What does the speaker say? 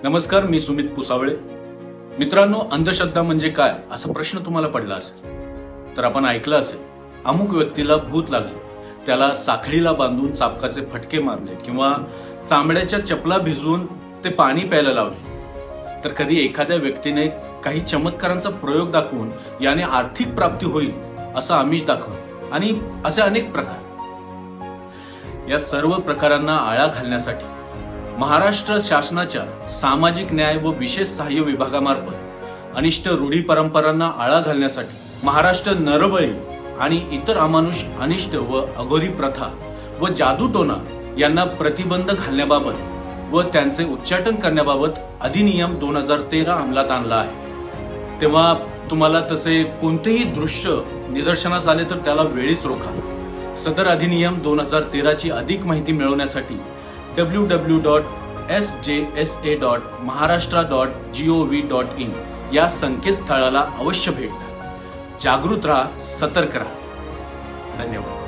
नमस्कार, मी सुमित पुसावळे। मित्रांनो, अंधश्रद्धा म्हणजे काय असा प्रश्न तुम्हाला पडला असेल तर आपण ऐकलं असेल, अमुक व्यक्तीला भूत लागले, त्याला साखळीला बांधून चाबकाचे फटके मारले किंवा चांबड्याच्या चपला भिजवून ते पाणी प्यायला लावले। तर कधी एखाद्या व्यक्तीने काही चमत्कारांचा प्रयोग दाखवून याने आर्थिक प्राप्ती होईल असं आमिष दाखवलं आणि असे अनेक प्रकार। या सर्व प्रकारांना आळा घालण्यासाठी महाराष्ट्र शासनाच्या सामाजिक न्याय व विशेष सहाय्य विभागामार्फत अनिष्ट रूढी परंपरांना आळा घालण्यासाठी महाराष्ट्र नरबळी आणि इतर अमानुष अनिष्ट व अघोरी प्रथा व जादूटोना यांना प्रतिबंध घालण्याबाबत व त्यांचे उच्चाटन करण्याबाबत अधिनियम 2013 अंमलात आणला आहे। तेव्हा तुम्हाला तसे कोणतेही दृश्य निदर्शनास आले तर त्याला वेळीच रोखा। सदर अधिनियम 2013 ची अधिक माहिती मिळवण्यासाठी www.sjsa.maharashtra.gov.in या संकेतस्थळाला अवश्य भेट द्या। जागृत राहा, सतर्क राहा। धन्यवाद।